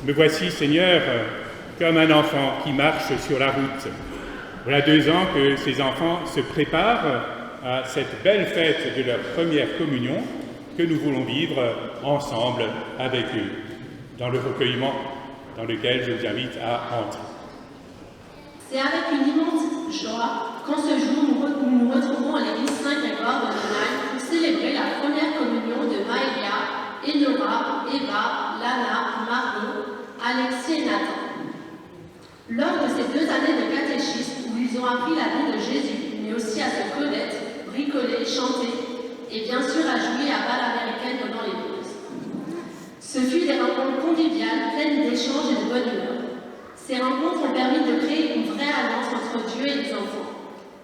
Me voici, Seigneur, comme un enfant qui marche sur la route. Voilà 2 ans que ces enfants se préparent à cette belle fête de leur première communion que nous voulons vivre ensemble avec eux, dans le recueillement dans lequel je vous invite à entrer. C'est avec une immense joie qu'en ce jour nous nous retrouvons à l'église Saint-Grégoire de Nonagne pour célébrer la première communion de Maëlia, Enora, Eva, Lana, Margot, Alexis et Nathan. Lors de ces 2 années de catéchisme où ils ont appris la vie de Jésus, mais aussi à se connaître, bricoler, chanter et bien sûr à jouer à balle américaine pendant les pauses. Ce fut des rencontres conviviales, pleines d'échanges et de bonne humeur. Ces rencontres ont permis de créer une vraie alliance entre Dieu et les enfants.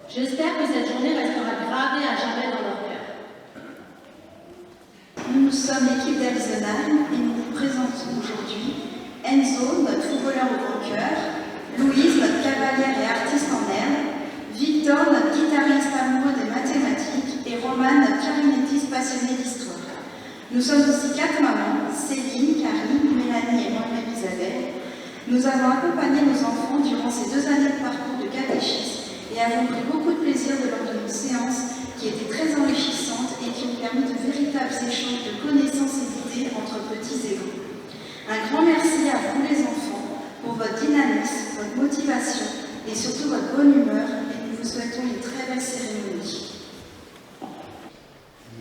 J'espère que cette journée restera gravée à jamais dans leur cœur. Nous sommes l'équipe d'Elsenheim et nous vous présentons aujourd'hui Enzo, notre footballeur au grand cœur, Louise, notre cavalière et artiste en herbe, Victor, notre guitariste amoureux des mathématiques et Roman, notre clarinettiste passionné d'histoire. Nous sommes aussi 4 mamans, Céline, Karine, Mélanie et moi-même Isabelle. Nous avons accompagné nos enfants durant ces 2 années de parcours de catéchisme et avons pris beaucoup de plaisir lors de nos séances qui étaient très enrichissantes et qui ont permis de véritables échanges de connaissances et d'idées entre petits et grands. Un grand merci à vous les enfants pour votre dynamisme, votre motivation et surtout votre bonne humeur et nous vous souhaitons une très belle cérémonie.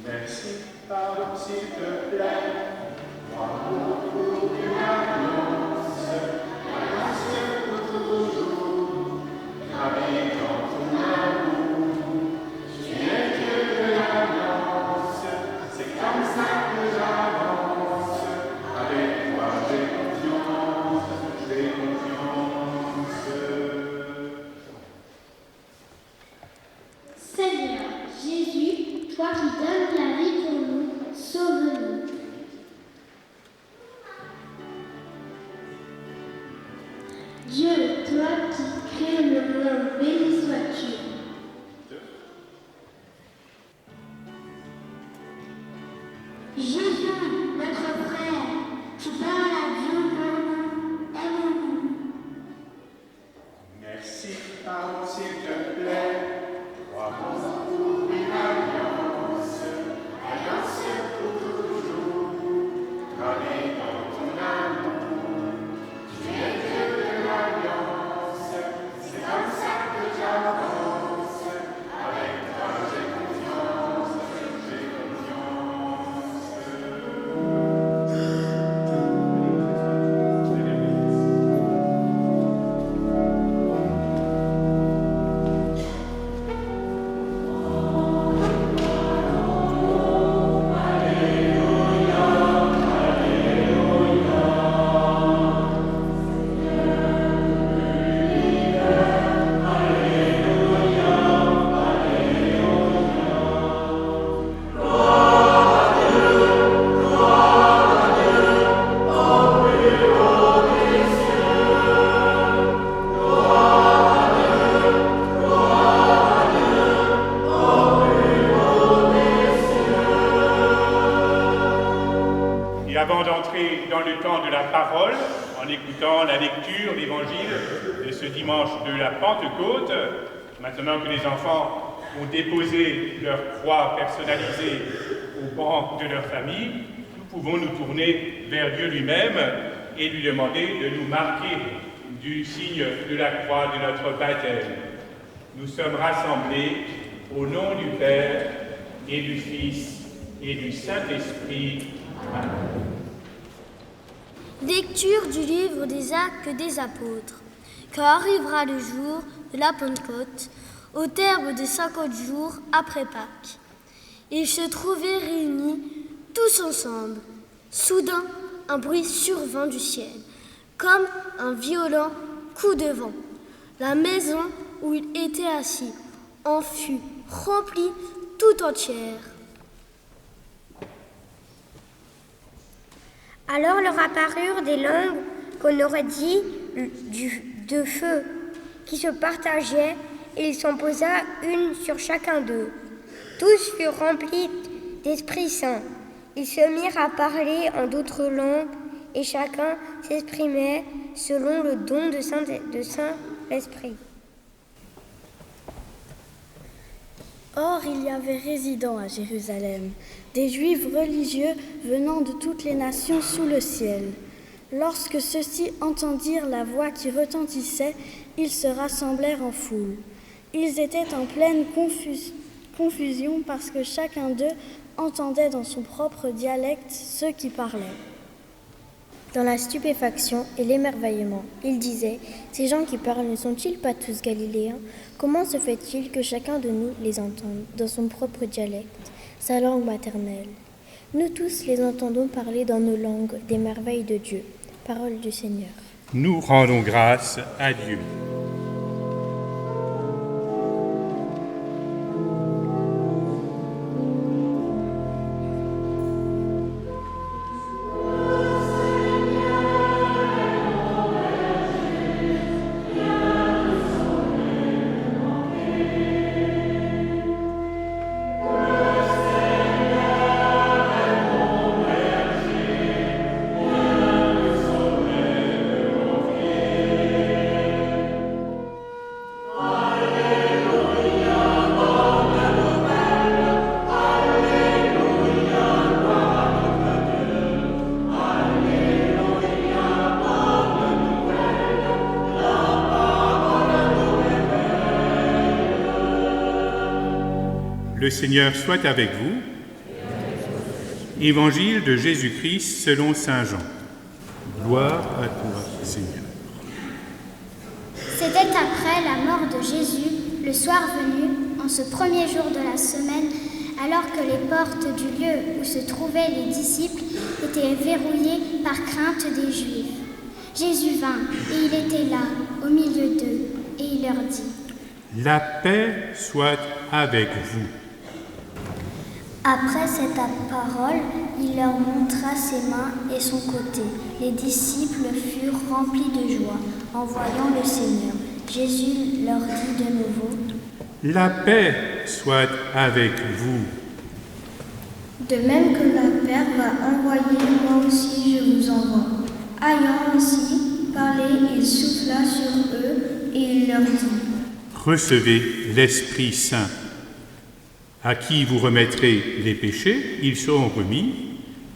Merci, pardon s'il te plaît, bravo pour l'alliance, alliance pour toujours, gravée dans ton amour, tu es Dieu de l'alliance, c'est comme ça que j'avance, avec toi j'ai confiance, j'ai confiance. Seigneur Jésus, toi qui donnes la vie pour nous, sauve-nous. Dieu, toi qui crées le monde, béni sois-tu. Jésus, notre frère, tu parles à Dieu pour nous, aimons-nous. Merci, pardon s'il te plaît, bravo pour une alliance, alliance pour toujours, gravée dans ton amour, tu es Dieu de l'alliance, c'est comme ça que j'avance, avec toi j'ai confiance, j'ai confiance. Et avant d'entrer dans le temps de la parole, en écoutant la lecture, l'évangile de ce dimanche de la Pentecôte, maintenant que les enfants ont déposé leur croix personnalisée au banc de leur famille, nous pouvons nous tourner vers Dieu lui-même et lui demander de nous marquer du signe de la croix de notre baptême. Nous sommes rassemblés au nom du Père et du Fils et du Saint-Esprit. Amen. Lecture du livre des Actes des Apôtres. Quand arrivera le jour de la Pentecôte, au terme de 50 jours après Pâques, ils se trouvaient réunis tous ensemble. Soudain, un bruit survint du ciel, comme un violent coup de vent. La maison où il était assis en fut remplie tout entière. Alors leur apparurent des langues qu'on aurait dit de feu, qui se partageaient, et il s'en posa une sur chacun d'eux. Tous furent remplis d'Esprit Saint. Ils se mirent à parler en d'autres langues, et chacun s'exprimait selon le don de Saint-Esprit. Or, il y avait résidant à Jérusalem des Juifs religieux venant de toutes les nations sous le ciel. Lorsque ceux-ci entendirent la voix qui retentissait, ils se rassemblèrent en foule. Ils étaient en pleine confusion parce que chacun d'eux entendait dans son propre dialecte ceux qui parlaient. Dans la stupéfaction et l'émerveillement, il disait « Ces gens qui parlent ne sont-ils pas tous galiléens ? Comment se fait-il que chacun de nous les entende dans son propre dialecte, sa langue maternelle ? Nous tous les entendons parler dans nos langues des merveilles de Dieu. » Parole du Seigneur. Nous rendons grâce à Dieu. Le Seigneur soit avec vous. Évangile de Jésus-Christ selon saint Jean. Gloire à toi, Seigneur. C'était après la mort de Jésus, le soir venu, en ce premier jour de la semaine, alors que les portes du lieu où se trouvaient les disciples étaient verrouillées par crainte des Juifs. Jésus vint, et il était là, au milieu d'eux, et il leur dit : La paix soit avec vous. Après cette parole, il leur montra ses mains et son côté. Les disciples furent remplis de joie en voyant le Seigneur. Jésus leur dit de nouveau : La paix soit avec vous. De même que la Père m'a envoyé, moi aussi je vous envoie. Ayant ainsi parlé, il souffla sur eux et il leur dit : Recevez l'Esprit Saint. À qui vous remettrez les péchés, ils seront remis.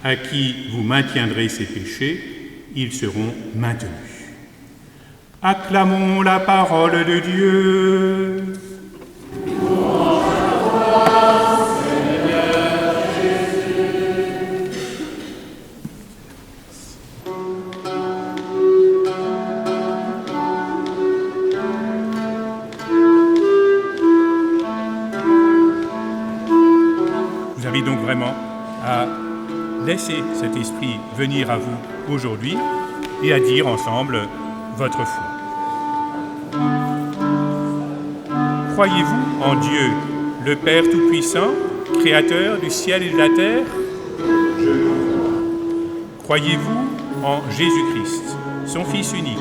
À qui vous maintiendrez ces péchés, ils seront maintenus. Acclamons la parole de Dieu. Vous avez donc vraiment à laisser cet esprit venir à vous aujourd'hui et à dire ensemble votre foi. Croyez-vous en Dieu, le Père Tout-Puissant, Créateur du ciel et de la terre ? Croyez-vous en Jésus-Christ, son Fils unique,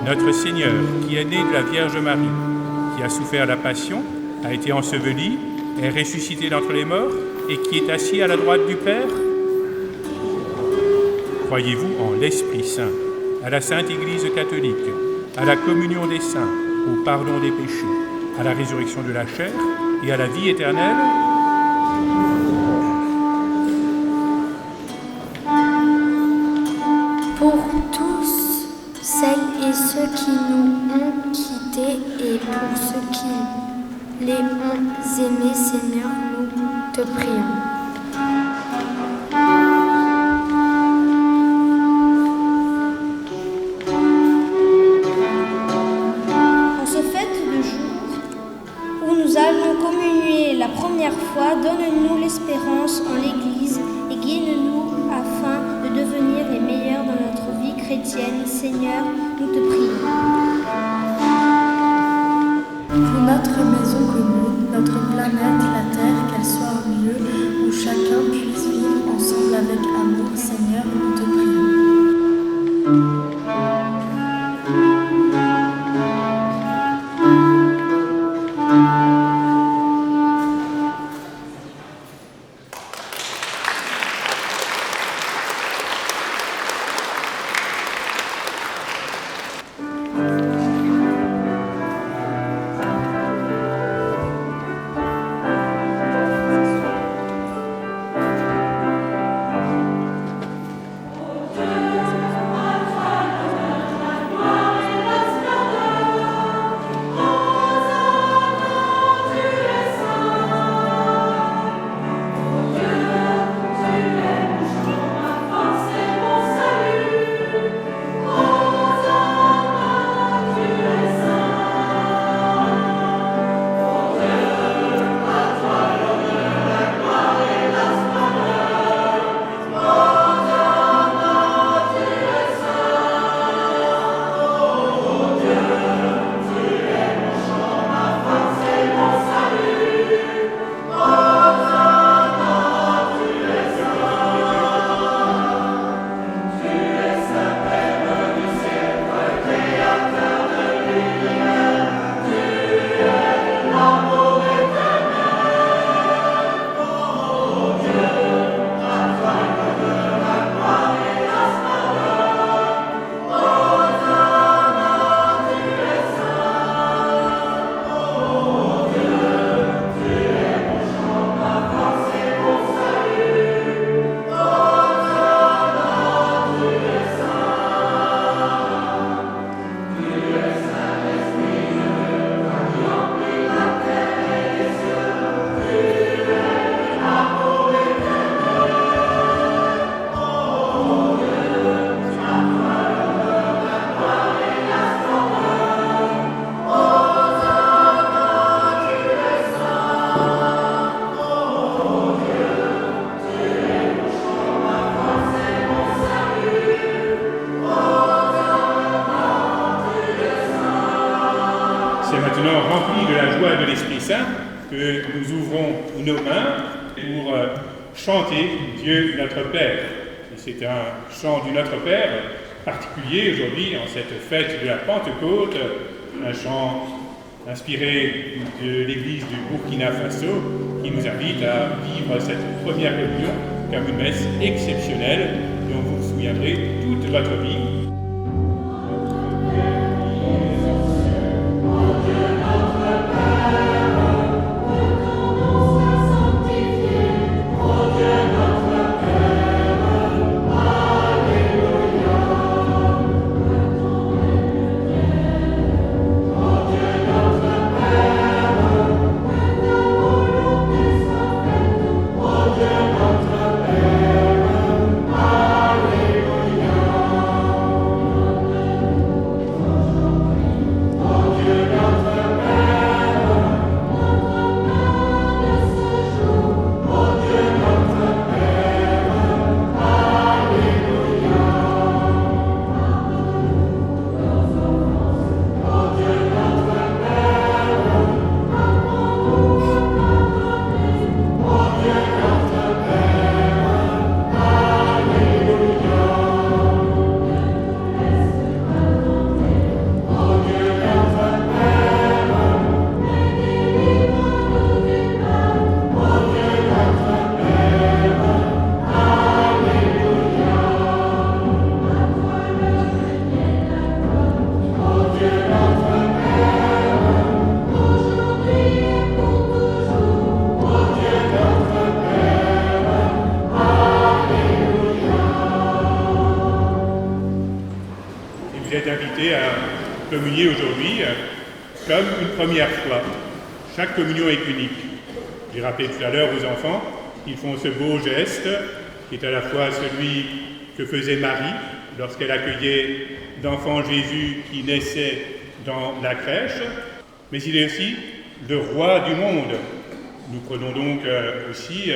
notre Seigneur, qui est né de la Vierge Marie, qui a souffert la passion, a été enseveli, est ressuscité d'entre les morts et qui est assis à la droite du Père ? Croyez-vous en l'Esprit Saint, à la Sainte Église catholique, à la communion des saints, au pardon des péchés, à la résurrection de la chair et à la vie éternelle ? Pour tous celles et ceux qui nous ont quittés et pour ceux qui les ont aimés, Seigneur, nous te prions. En ce fête de jour où nous allons communier la première fois, donne-nous l'espérance en l'Église et guide-nous afin de devenir les meilleurs dans notre vie chrétienne. Seigneur, nous te prions. Pour notre maison commune, notre planète, la Terre, qu'elle soit un lieu où chacun puisse vivre ensemble avec amour, Seigneur, nous te prions. maintenant remplis de la joie de l'Esprit Saint, que nous ouvrons nos mains pour chanter Dieu notre Père. Et c'est un chant du Notre Père particulier aujourd'hui, en cette fête de la Pentecôte, un chant inspiré de l'Église du Burkina Faso, qui nous invite à vivre cette première communion comme une messe exceptionnelle dont vous vous souviendrez toute votre vie. Communier aujourd'hui comme une première fois. Chaque communion est unique. J'ai rappelé tout à l'heure aux enfants qu'ils font ce beau geste qui est à la fois celui que faisait Marie lorsqu'elle accueillait l'enfant Jésus qui naissait dans la crèche, mais il est aussi le roi du monde. Nous prenons donc aussi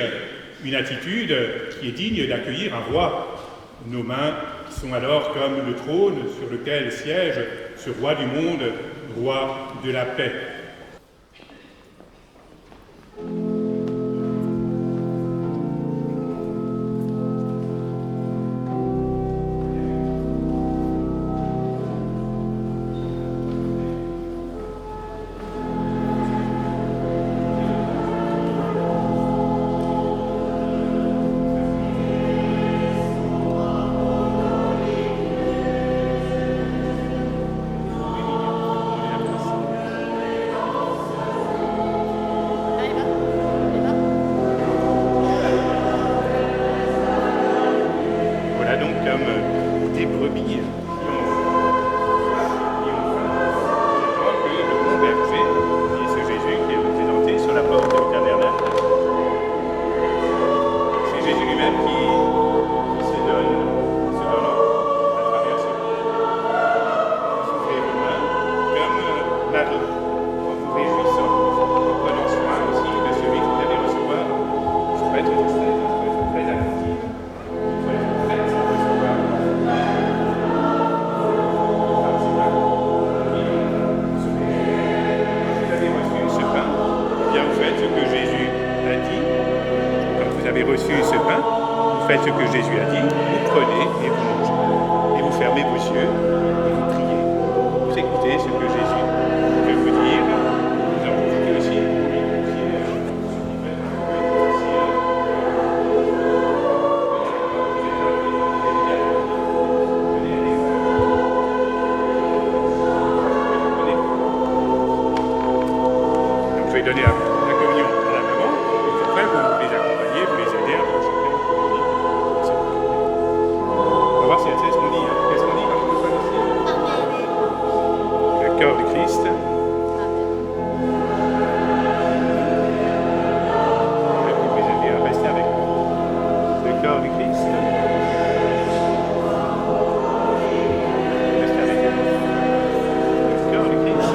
une attitude qui est digne d'accueillir un roi. Nos mains sont alors comme le trône sur lequel siège ce roi du monde, roi de la paix. Faites ce que Jésus a dit, vous prenez et vous mangez. Et vous fermez vos yeux et vous priez. Vous écoutez ce que Jésus veut vous dire. Nous en profitez aussi pour lui confier Donc, je vais donner la communion à la maman. Et après, vous les accompagnez, vous les aidez à manger. On va voir si elle sait ce qu'on dit. Qu'est-ce qu'on dit quand on reçoit ici? Le cœur du Christ. Vous les aidez à rester avec nous. Le cœur du Christ. Restez avec nous. Le cœur du Christ.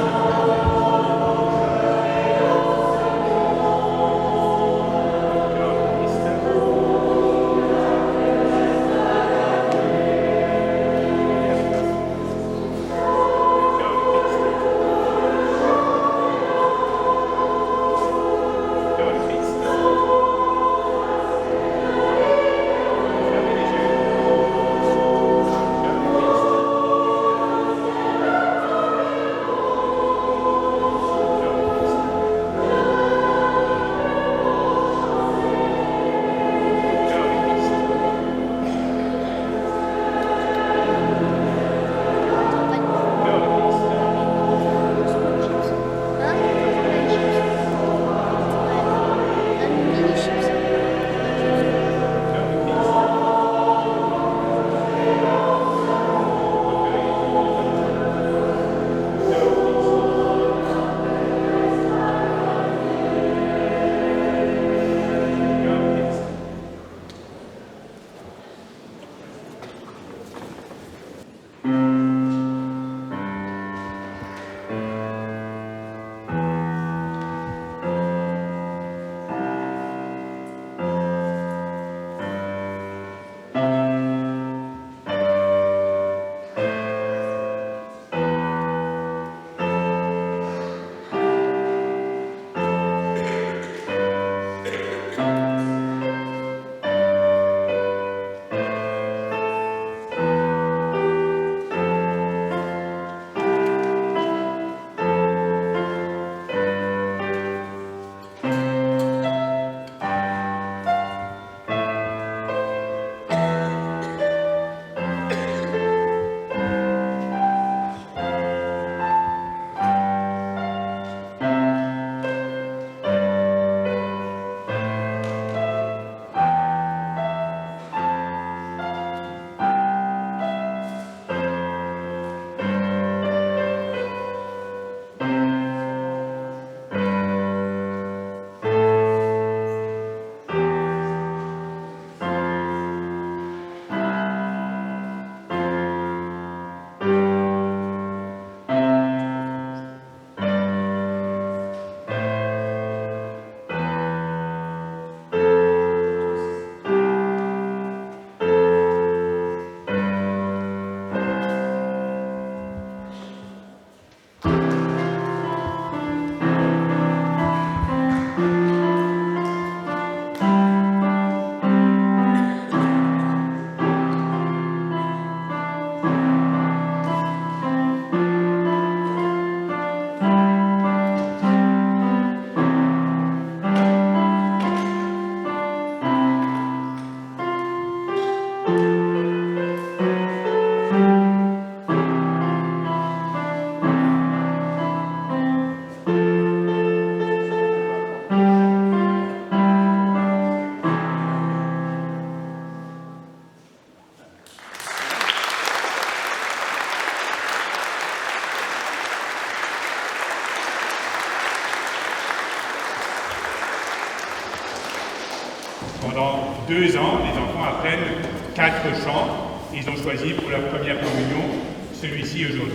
Pendant 2 ans, les enfants apprennent 4 chants. Ils ont choisi pour leur première communion celui-ci aujourd'hui.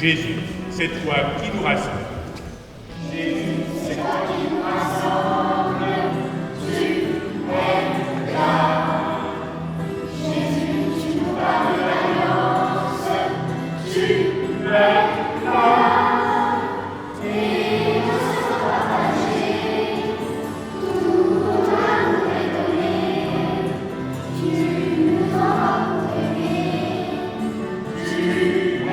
Jésus, cette foi qui nous rassemble. Jésus, cette foi qui nous rassemble, tu es là. Jésus, tu nous parles de l'alliance, tu es là. Et on se sent partagé, tout ton amour est donné, tu nous as pardonné, tu es là.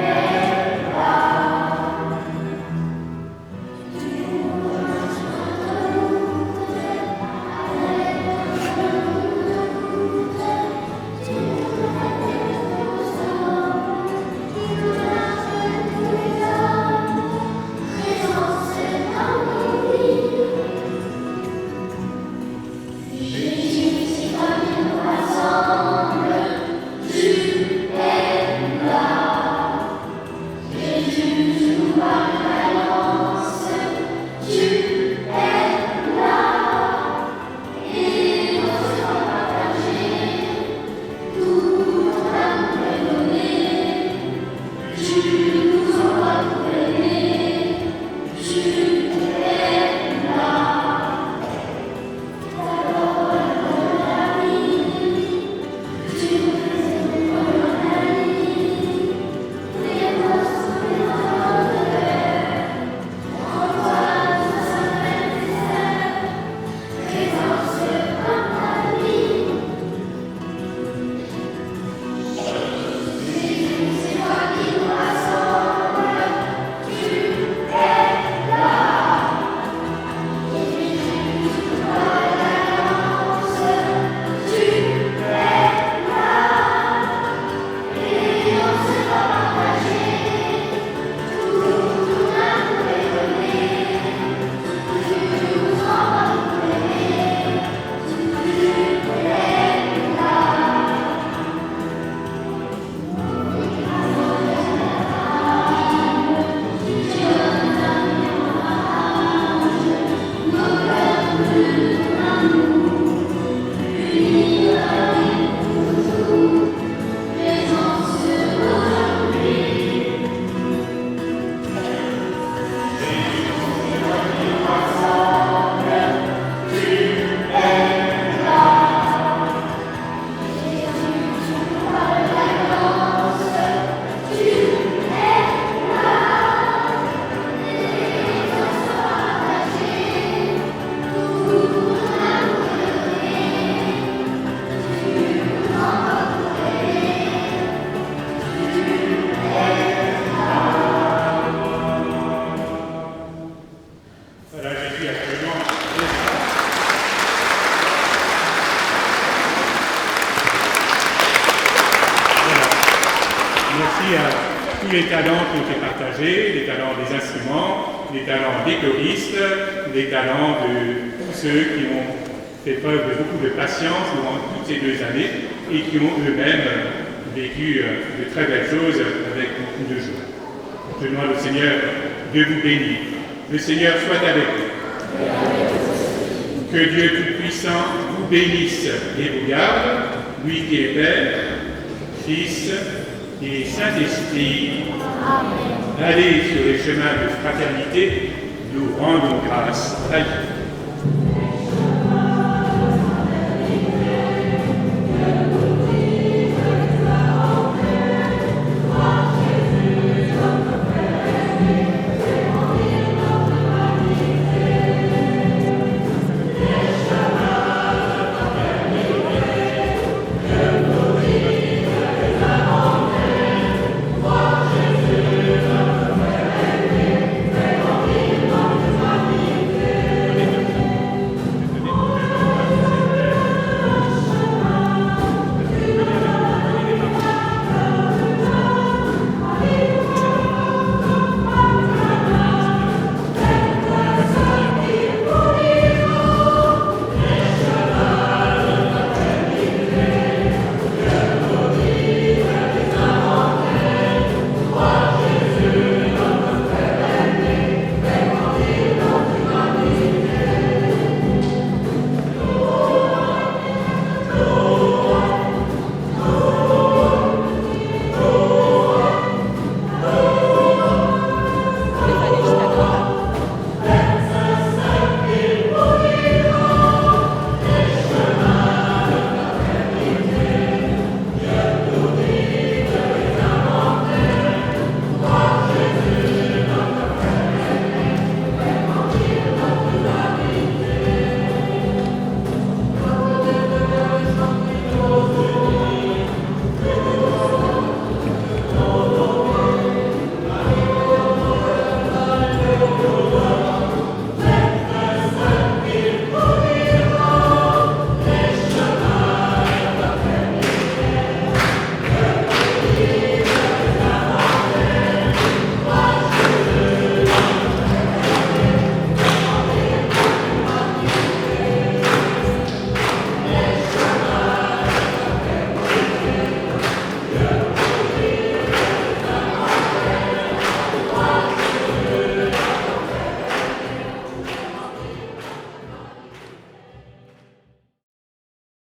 Les talents qui ont été partagés, les talents des instruments, les talents des choristes, les talents de tous ceux qui ont fait preuve de beaucoup de patience durant toutes ces 2 années et qui ont eux-mêmes vécu de très belles choses avec beaucoup de joie. Je demande au Seigneur de vous bénir. Le Seigneur soit avec vous. Que Dieu Tout-Puissant vous bénisse et vous garde, lui qui est Père, Fils et Saint-Esprit. Amen. Allez sur les chemins de fraternité, nous rendons grâce à Dieu.